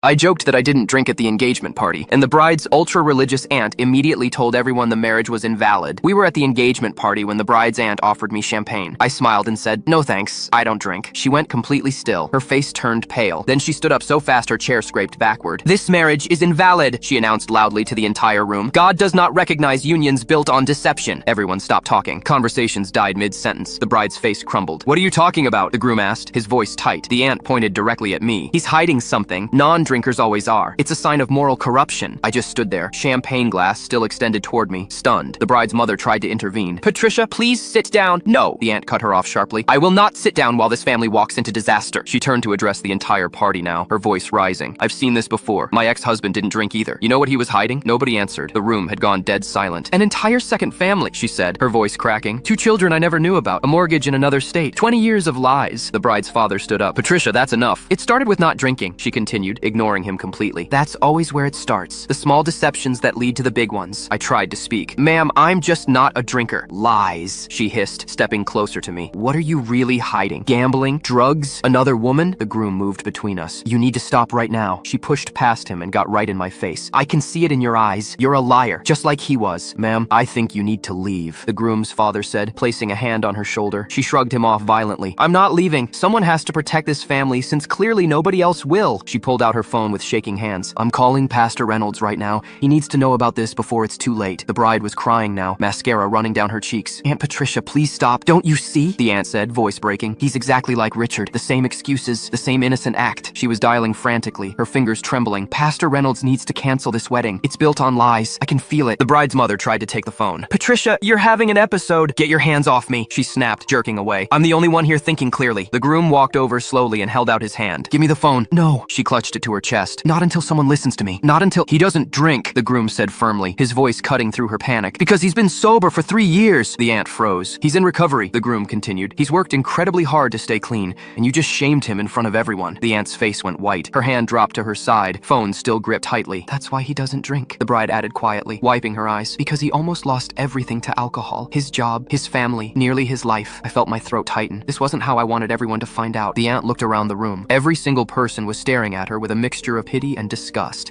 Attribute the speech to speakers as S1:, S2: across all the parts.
S1: I joked that I didn't drink at the engagement party, and the bride's ultra-religious aunt immediately told everyone the marriage was invalid. We were at the engagement party when the bride's aunt offered me champagne. I smiled and said, "No thanks, I don't drink." She went completely still. Her face turned pale. Then she stood up so fast her chair scraped backward. "This marriage is invalid," she announced loudly to the entire room. "God does not recognize unions built on deception." Everyone stopped talking. Conversations died mid-sentence. The bride's face crumbled. "What are you talking about?" the groom asked, his voice tight. The aunt pointed directly at me. "He's hiding something. Non-drinkers always are. It's a sign of moral corruption." I just stood there, champagne glass still extended toward me, stunned. The bride's mother tried to intervene. "Patricia, please sit down." "No," the aunt cut her off sharply. "I will not sit down while this family walks into disaster." She turned to address the entire party now, her voice rising. "I've seen this before. My ex-husband didn't drink either. You know what he was hiding?" Nobody answered. The room had gone dead silent. "An entire second family," she said, her voice cracking. "2 children I never knew about. A mortgage in another state. 20 years of lies." The bride's father stood up. "Patricia, that's enough." "It started with not drinking," she continued, ignoring him completely. "That's always where it starts. The small deceptions that lead to the big ones." I tried to speak. "Ma'am, I'm just not a drinker." "Lies," she hissed, stepping closer to me. "What are you really hiding? Gambling? Drugs? Another woman?" The groom moved between us. "You need to stop right now." She pushed past him and got right in my face. "I can see it in your eyes. You're a liar, just like he was." "Ma'am, I think you need to leave," the groom's father said, placing a hand on her shoulder. She shrugged him off violently. "I'm not leaving. Someone has to protect this family since clearly nobody else will." She pulled out her phone with shaking hands. "I'm calling Pastor Reynolds right now. He needs to know about this before it's too late." The bride was crying now, mascara running down her cheeks. "Aunt Patricia, please stop. Don't you see?" the aunt said, voice breaking. "He's exactly like Richard. The same excuses, the same innocent act." She was dialing frantically, her fingers trembling. "Pastor Reynolds needs to cancel this wedding. It's built on lies. I can feel it." The bride's mother tried to take the phone. "Patricia, you're having an episode." "Get your hands off me," she snapped, jerking away. "I'm the only one here thinking clearly." The groom walked over slowly and held out his hand. "Give me the phone." "No." She clutched it to her chest. "Not until someone listens to me. Not until—" "He doesn't drink," the groom said firmly, his voice cutting through her panic. "Because he's been sober for 3 years." The aunt froze. "He's in recovery," the groom continued. "He's worked incredibly hard to stay clean, and you just shamed him in front of everyone." The aunt's face went white. Her hand dropped to her side, phone still gripped tightly. "That's why he doesn't drink," the bride added quietly, wiping her eyes. "Because he almost lost everything to alcohol. His job, his family, nearly his life." I felt my throat tighten. This wasn't how I wanted everyone to find out. The aunt looked around the room. Every single person was staring at her with a mixture of pity and disgust.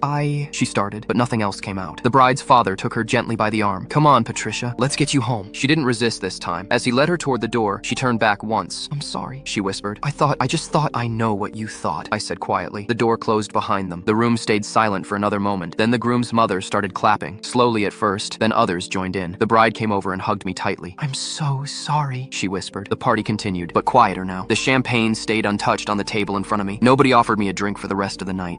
S1: She started, but nothing else came out. The bride's father took her gently by the arm. "Come on, Patricia. Let's get you home." She didn't resist this time. As he led her toward the door, she turned back once. "I'm sorry," she whispered. I just thought." "I know what you thought," I said quietly. The door closed behind them. The room stayed silent for another moment. Then the groom's mother started clapping. Slowly at first, then others joined in. The bride came over and hugged me tightly. "I'm so sorry," she whispered. The party continued, but quieter now. The champagne stayed untouched on the table in front of me. Nobody offered me a drink for the rest of the night.